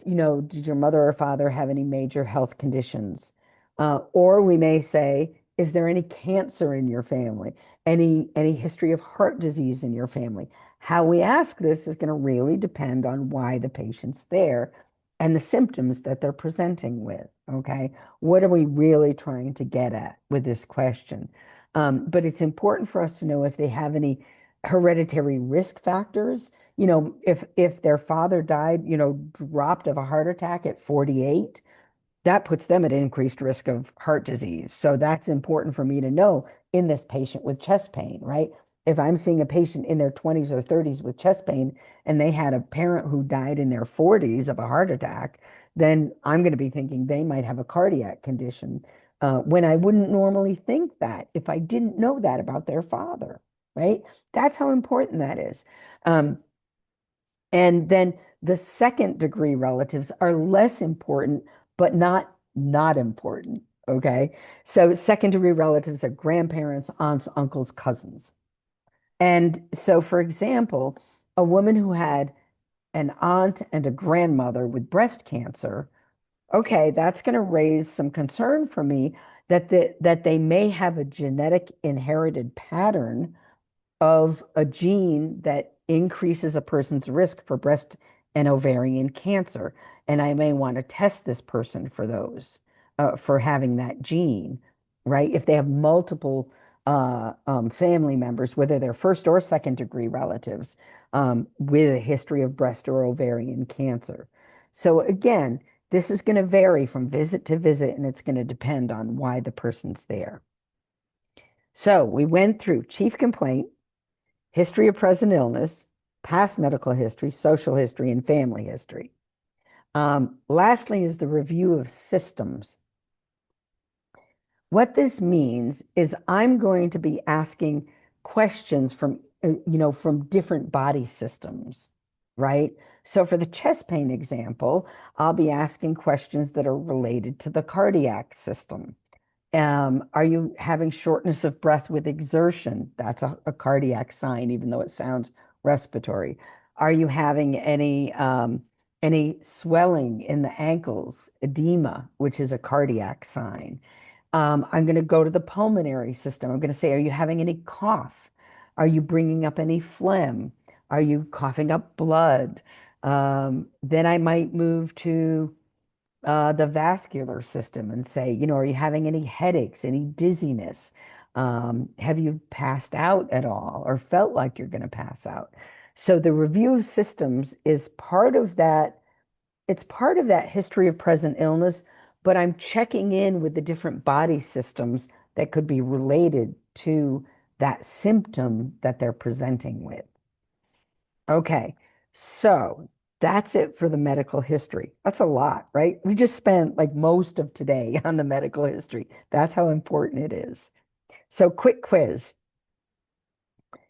did your mother or father have any major health conditions? Or we may say, is there any cancer in your family? Any history of heart disease in your family? How we ask this is going to really depend on why the patient's there and the symptoms that they're presenting with. Okay. What are we really trying to get at with this question? But it's important for us to know if they have any hereditary risk factors. If their father died, dropped of a heart attack at 48, that puts them at increased risk of heart disease. So that's important for me to know in this patient with chest pain, right? If I'm seeing a patient in their 20s or 30s with chest pain and they had a parent who died in their 40s of a heart attack, then I'm going to be thinking they might have a cardiac condition when I wouldn't normally think that if I didn't know that about their father, right? That's how important that is. Um, and then the second degree relatives are less important, but not not important. Okay. So second degree relatives are grandparents, aunts, uncles, cousins. And so, for example, a woman who had an aunt and a grandmother with breast cancer, okay, that's going to raise some concern for me that they may have a genetic inherited pattern of a gene that increases a person's risk for breast and ovarian cancer. And I may want to test this person for those, for having that gene, right? If they have multiple family members, whether they're first or second degree relatives, with a history of breast or ovarian cancer. So again, this is going to vary from visit to visit, and it's going to depend on why the person's there. So we went through chief complaint, history of present illness, past medical history, social history, and family history. Lastly is the review of systems. What this means is I'm going to be asking questions from different body systems, right? So for the chest pain example, I'll be asking questions that are related to the cardiac system. Are you having shortness of breath with exertion? That's a cardiac sign, even though it sounds respiratory. Are you having any swelling in the ankles, edema, which is a cardiac sign? I'm going to go to the pulmonary system. I'm going to say, are you having any cough? Are you bringing up any phlegm? Are you coughing up blood? Then I might move to the vascular system and say, are you having any headaches, any dizziness? Have you passed out at all or felt like you're going to pass out? So the review of systems is part of that. It's part of that history of present illness, but I'm checking in with the different body systems that could be related to that symptom that they're presenting with. Okay, so that's it for the medical history. That's a lot, right? We just spent like most of today on the medical history. That's how important it is. So, quick quiz.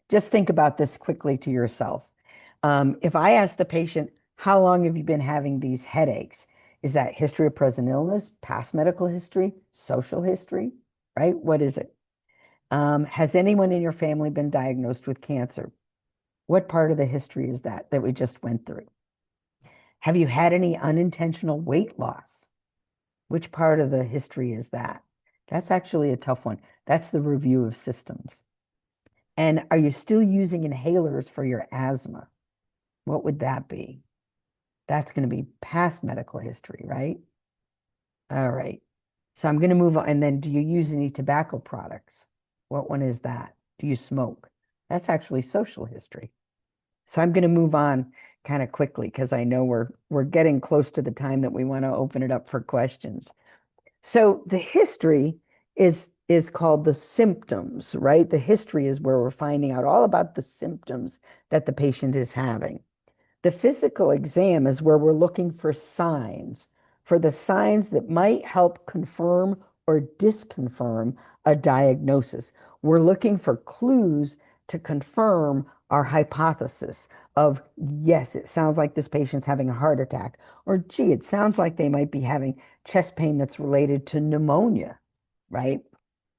Just think about this quickly to yourself. If I ask the patient, how long have you been having these headaches? Is that history of present illness, past medical history, social history, right? What is it? Has anyone in your family been diagnosed with cancer? What part of the history is that we just went through? Have you had any unintentional weight loss? Which part of the history is that? That's actually a tough one. That's the review of systems. And are you still using inhalers for your asthma? What would that be? That's going to be past medical history, right? All right. So I'm going to move on. And then do you use any tobacco products? What one is that? Do you smoke? That's actually social history. So I'm going to move on kind of quickly because I know we're getting close to the time that we want to open it up for questions. So the history is called the symptoms, right? The history is where we're finding out all about the symptoms that the patient is having. The physical exam is where we're looking for the signs that might help confirm or disconfirm a diagnosis. We're looking for clues to confirm our hypothesis of, yes, it sounds like this patient's having a heart attack, or gee, it sounds like they might be having chest pain that's related to pneumonia, right?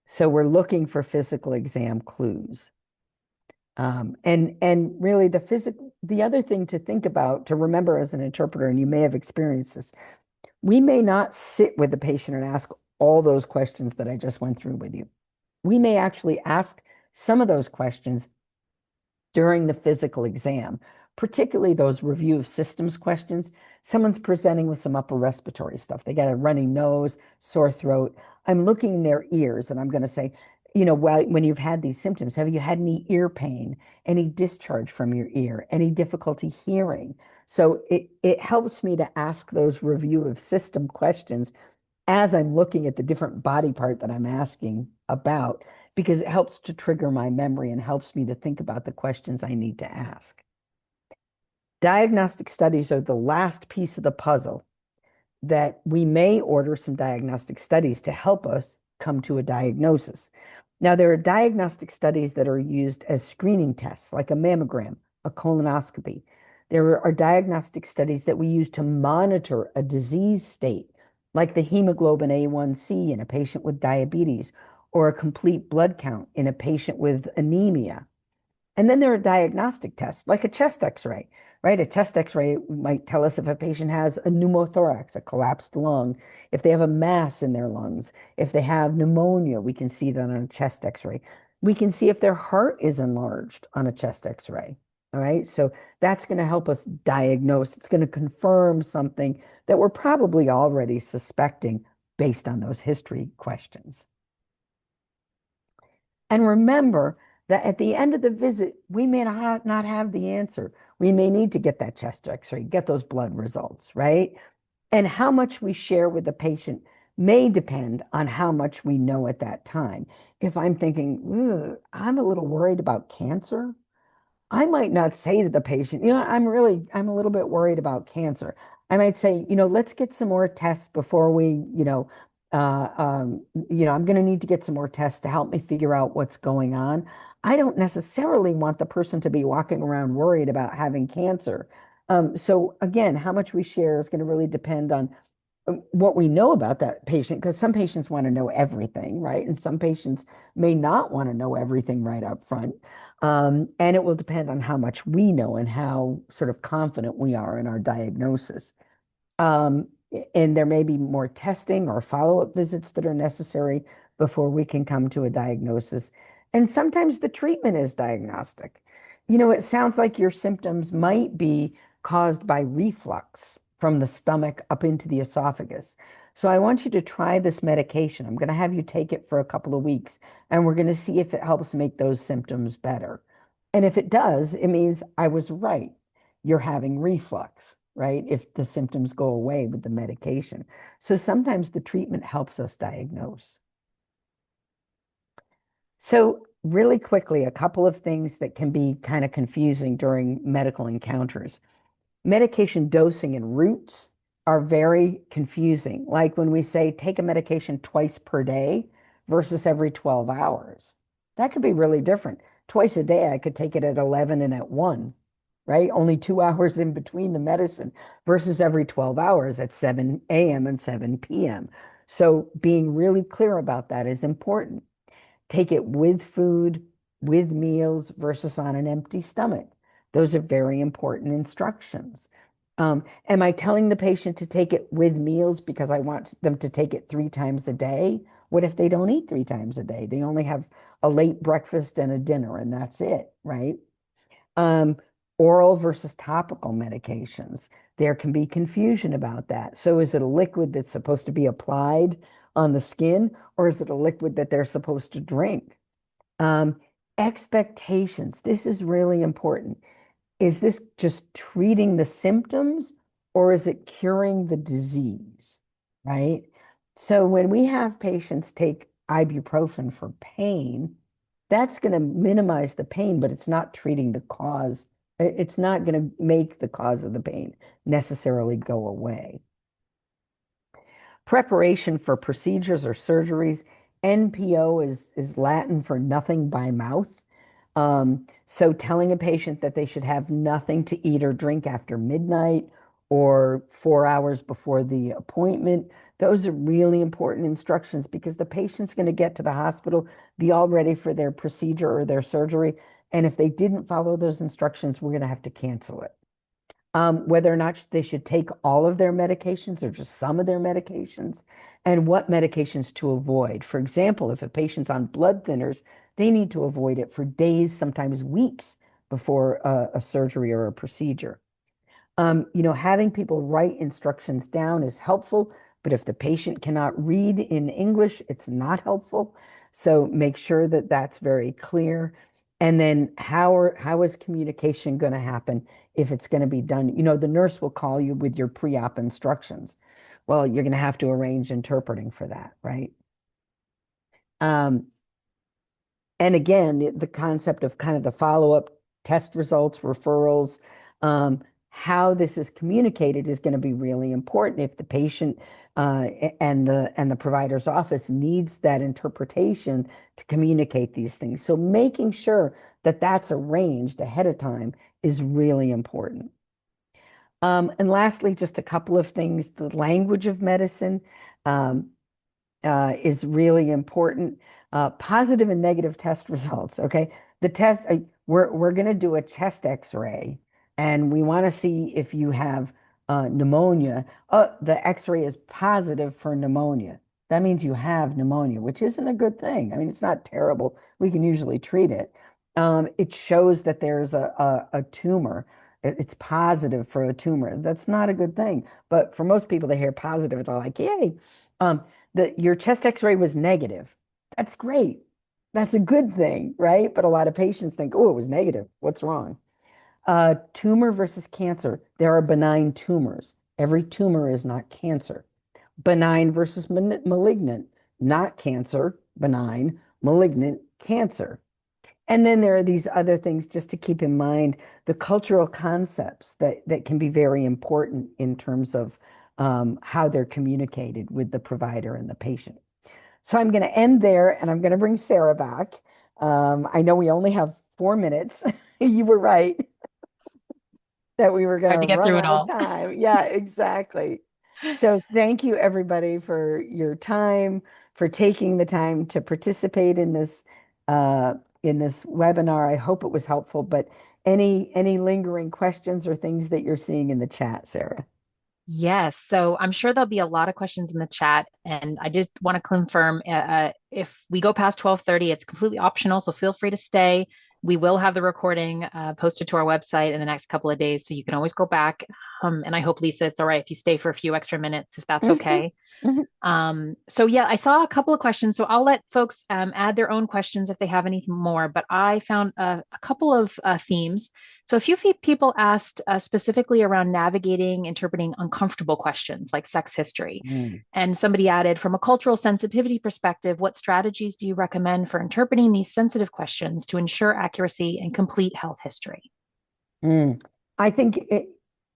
So we're looking for physical exam clues. And really the other thing to think about, to remember as an interpreter, and you may have experienced this, we may not sit with the patient and ask all those questions that I just went through with you. We may actually ask some of those questions during the physical exam, particularly those review of systems questions. Someone's presenting with some upper respiratory stuff. They got a runny nose, sore throat. I'm looking in their ears and I'm going to say, when you've had these symptoms, have you had any ear pain, any discharge from your ear, any difficulty hearing? So it helps me to ask those review of system questions as I'm looking at the different body part that I'm asking about, because it helps to trigger my memory and helps me to think about the questions I need to ask. Diagnostic studies are the last piece of the puzzle that we may order some diagnostic studies to help us come to a diagnosis. Now, there are diagnostic studies that are used as screening tests, like a mammogram, a colonoscopy. There are diagnostic studies that we use to monitor a disease state, like the hemoglobin A1C in a patient with diabetes, or a complete blood count in a patient with anemia. And then there are diagnostic tests, like a chest X-ray, right? A chest X-ray might tell us if a patient has a pneumothorax, a collapsed lung, if they have a mass in their lungs, if they have pneumonia, we can see that on a chest X-ray. We can see if their heart is enlarged on a chest X-ray. All right, so that's going to help us diagnose. It's going to confirm something that we're probably already suspecting based on those history questions. And remember that at the end of the visit, we may not have the answer. We may need to get that chest X-ray, get those blood results, right? And how much we share with the patient may depend on how much we know at that time. If I'm thinking, I'm a little worried about cancer, I might not say to the patient, I'm a little bit worried about cancer. I might say, let's get some more tests before we, I'm going to need to get some more tests to help me figure out what's going on. I don't necessarily want the person to be walking around worried about having cancer. So again, how much we share is going to really depend on what we know about that patient, because some patients want to know everything, right? And some patients may not want to know everything right up front. And it will depend on how much we know and how sort of confident we are in our diagnosis. Um, and there may be more testing or follow-up visits that are necessary before we can come to a diagnosis. And sometimes the treatment is diagnostic. It sounds like your symptoms might be caused by reflux from the stomach up into the esophagus. So I want you to try this medication. I'm going to have you take it for a couple of weeks, and we're going to see if it helps make those symptoms better. And if it does, it means I was right. You're having reflux, right? If the symptoms go away with the medication. So sometimes the treatment helps us diagnose. So really quickly, a couple of things that can be kind of confusing during medical encounters. Medication dosing and routes are very confusing. Like when we say take a medication twice per day versus every 12 hours. That could be really different. Twice a day, I could take it at 11 and at 1, right? Only 2 hours in between the medicine versus every 12 hours at 7 a.m. and 7 p.m. So being really clear about that is important. Take it with food, with meals versus on an empty stomach. Those are very important instructions. Am I telling the patient to take it with meals because I want them to take it 3 times a day? What if they don't eat 3 times a day? They only have a late breakfast and a dinner, and that's it, right? Um, Oral versus topical medications. There can be confusion about that. So is it a liquid that's supposed to be applied on the skin, or is it a liquid that they're supposed to drink? Um, Expectations. This is really important. Is this just treating the symptoms, or is it curing the disease, right? So when we have patients take ibuprofen for pain, that's going to minimize the pain, but it's not treating the cause. It's not going to make the cause of the pain necessarily go away. Preparation for procedures or surgeries. NPO is Latin for nothing by mouth. So telling a patient that they should have nothing to eat or drink after midnight or 4 hours before the appointment, those are really important instructions because the patient's going to get to the hospital, be all ready for their procedure or their surgery. And if they didn't follow those instructions, we're going to have to cancel it. Whether or not they should take all of their medications or just some of their medications, and what medications to avoid. For example, if a patient's on blood thinners, they need to avoid it for days, sometimes weeks before a surgery or a procedure. Having people write instructions down is helpful, but if the patient cannot read in English, it's not helpful. So make sure that that's very clear. And then how is communication going to happen if it's going to be done? The nurse will call you with your pre-op instructions. Well, you're going to have to arrange interpreting for that, right? Um, and again, the concept of kind of the follow-up test results, referrals, how this is communicated is going to be really important. If the patient and the provider's office needs that interpretation to communicate these things. So making sure that that's arranged ahead of time is really important. And lastly, just a couple of things, the language of medicine. um, is really important. Positive and negative test results. Okay, the test we're going to do a chest X-ray, and we want to see if you have pneumonia. The X-ray is positive for pneumonia. That means you have pneumonia, which isn't a good thing. I mean, it's not terrible. We can usually treat it. It shows that there's a tumor. It's positive for a tumor. That's not a good thing. But for most people, they hear positive, they're like, yay. Um, your chest X-ray was negative. That's great. That's a good thing, right? But a lot of patients think, oh, it was negative. What's wrong? Tumor versus cancer. There are benign tumors. Every tumor is not cancer. Benign versus malignant. Not cancer, benign, malignant, cancer. And then there are these other things just to keep in mind, the cultural concepts that can be very important in terms of how they're communicated with the provider and the patient. So I'm going to end there and I'm going to bring Sarah back. I know we only have 4 minutes. You were right that we were going Hard to to get run through it out of all. time. Yeah, exactly. So thank you everybody for your time, for taking the time to participate in this webinar. I hope it was helpful, but any lingering questions or things that you're seeing in the chat, Sarah? Yes, so I'm sure there'll be a lot of questions in the chat, and I just want to confirm if we go past 12:30, it's completely optional, so feel free to stay. We will have the recording posted to our website in the next couple of days, so you can always go back. And I hope, Lisa, it's all right if you stay for a few extra minutes, if that's Mhm, okay. mhm. So yeah, I saw a couple of questions. So I'll let folks add their own questions if they have anything more, but I found a couple of themes. So a few people asked specifically around navigating, interpreting uncomfortable questions like sex history. Mm. And somebody added, from a cultural sensitivity perspective, what strategies do you recommend for interpreting these sensitive questions to ensure accuracy and complete health history? Mm. I think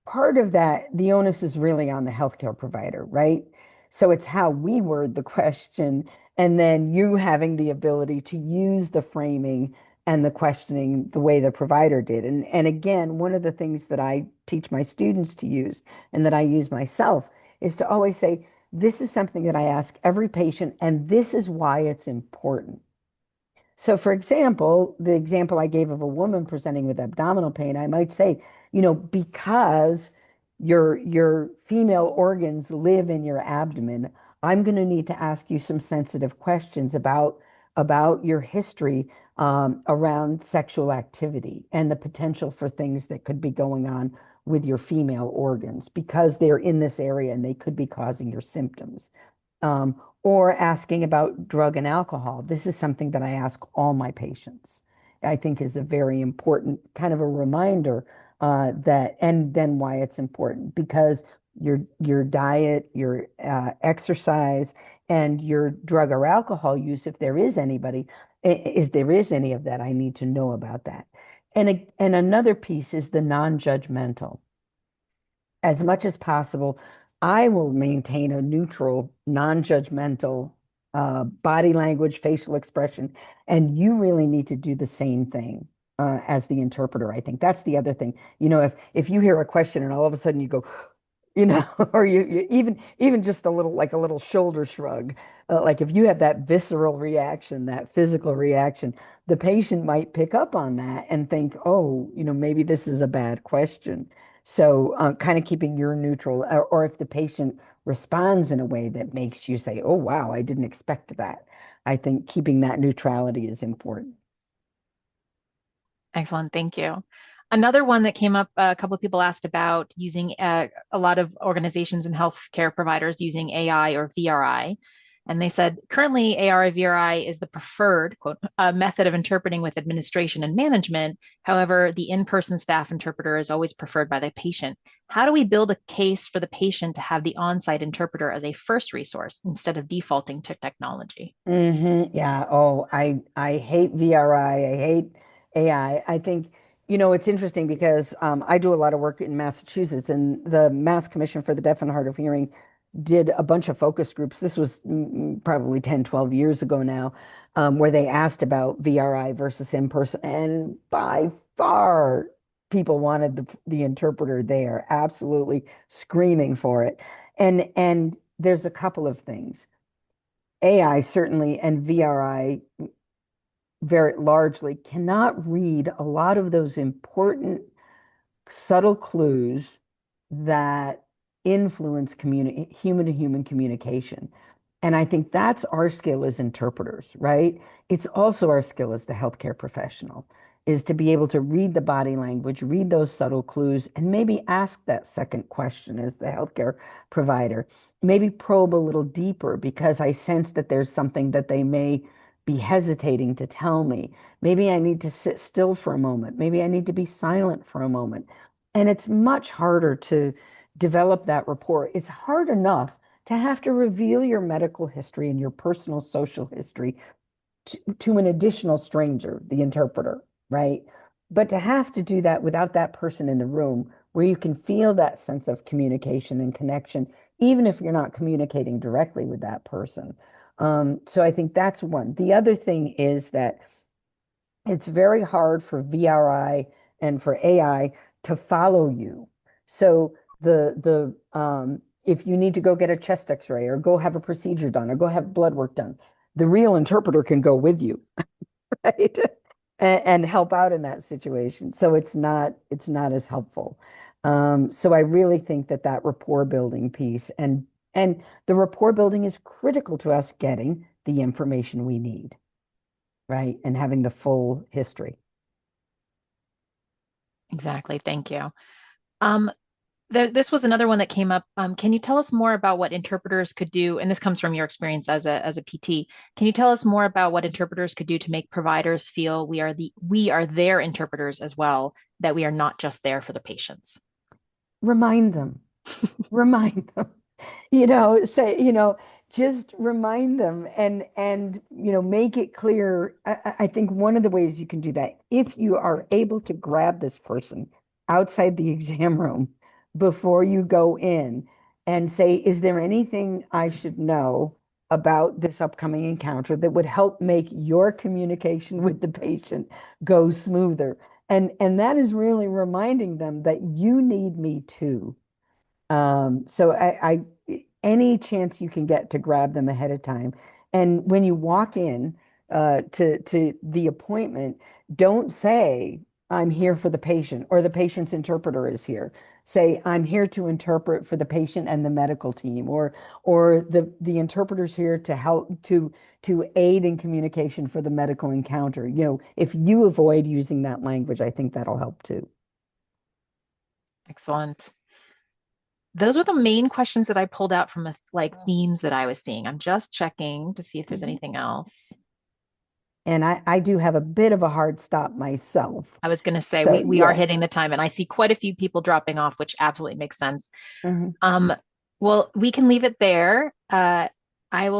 part of that, the onus is really on the healthcare provider, right? So it's how we word the question, and then you having the ability to use the framing and the questioning the way the provider did. And again, one of the things that I teach my students to use and that I use myself is to always say, this is something that I ask every patient, and this is why it's important. So, for example, the example I gave of a woman presenting with abdominal pain, I might say, because your female organs live in your abdomen, I'm going to need to ask you some sensitive questions about your history around sexual activity and the potential for things that could be going on with your female organs because they're in this area and they could be causing your symptoms. Or asking about drug and alcohol. This is something that I ask all my patients. I think is a very important kind of a reminder that, and then why it's important because your diet, your exercise, and your drug or alcohol use, if there is anybody, is there is any of that, I need to know about that. And another piece is the non-judgmental as much as possible, I will maintain a neutral, non-judgmental body language, facial expression, and you really need to do the same thing as the interpreter. I think that's the other thing. If you hear a question and all of a sudden you go, or you even just a little like a little shoulder shrug, like if you have that visceral reaction, that physical reaction, the patient might pick up on that and think, oh, maybe this is a bad question. So, kind of keeping your neutral, or if the patient responds in a way that makes you say, oh, wow, I didn't expect that. I think keeping that neutrality is important. Excellent. Thank you. Another one that came up, a couple of people asked about using a lot of organizations and healthcare providers using AI or VRI. And they said currently AR or VRI is the preferred quote method of interpreting with administration and management. However, the in-person staff interpreter is always preferred by the patient. How do we build a case for the patient to have the on-site interpreter as a first resource instead of defaulting to technology? Yeah. Oh, I hate VRI. I hate AI. I think, it's interesting because I do a lot of work in Massachusetts, and the Mass Commission for the Deaf and Hard of Hearing did a bunch of focus groups. This was probably 10, 12 years ago now, where they asked about VRI versus in person. And by far, people wanted the interpreter there, absolutely screaming for it. And there's a couple of things. AI certainly and VRI very largely cannot read a lot of those important subtle clues that influence human to human communication. And I think that's our skill as interpreters, right? It's also our skill as the healthcare professional, is to be able to read the body language, read those subtle clues, and maybe ask that second question as the healthcare provider. Maybe probe a little deeper because I sense that there's something that they may be hesitating to tell me. Maybe I need to sit still for a moment. Maybe I need to be silent for a moment. And it's much harder to develop that rapport. It's hard enough to have to reveal your medical history and your personal social history to an additional stranger, the interpreter, right? But to have to do that without that person in the room, where you can feel that sense of communication and connection, even if you're not communicating directly with that person. So I think that's one. The other thing is that it's very hard for VRI and for AI to follow you. So if you need to go get a chest x-ray or go have a procedure done or go have blood work done, the real interpreter can go with you, right? And help out in that situation. So it's not as helpful. So I really think that rapport building piece and the rapport building is critical to us getting the information we need, right? And having the full history. Exactly. Thank you. Um, this was another one that came up. Can you tell us more about what interpreters could do? And this comes from your experience as a PT. Can you tell us more about what interpreters could do to make providers feel we are their interpreters as well, that we are not just there for the patients? Remind them, remind them. Say, just remind them and make it clear. I think one of the ways you can do that, if you are able to grab this person outside the exam room before you go in and say, is there anything I should know about this upcoming encounter that would help make your communication with the patient go smoother? And that is really reminding them that you need me too. So any chance you can get to grab them ahead of time. And when you walk in to the appointment, don't say, I'm here for the patient or the patient's interpreter is here. Say, I'm here to interpret for the patient and the medical team, or the interpreter's here to help to aid in communication for the medical encounter. If you avoid using that language, I think that'll help too. Excellent. Those were the main questions that I pulled out from like themes that I was seeing. I'm just checking to see if there's anything else. And I do have a bit of a hard stop myself. I was going to say So we are yeah. hitting the time, and I see quite a few people dropping off, which absolutely makes sense. Mhm. Um, well, we can leave it there. I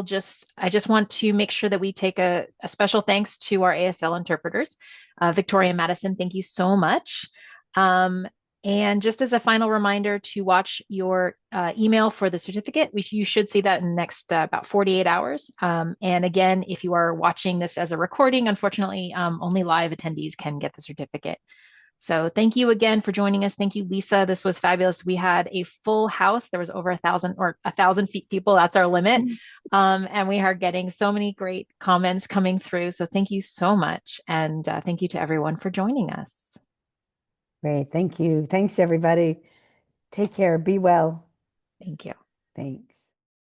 just want to make sure that we take a special thanks to our ASL interpreters. Victoria and Madison, thank you so much. Um, and just as a final reminder to watch your email for the certificate, you should see that in the next about 48 hours. And again, if you are watching this as a recording, unfortunately, only live attendees can get the certificate. So thank you again for joining us. Thank you, Lisa. This was fabulous. We had a full house. There was over 1,000 feet people. That's our limit. And we are getting so many great comments coming through. So thank you so much. And thank you to everyone for joining us. Great. Thank you. Thanks, everybody. Take care. Be well. Thank you. Thanks.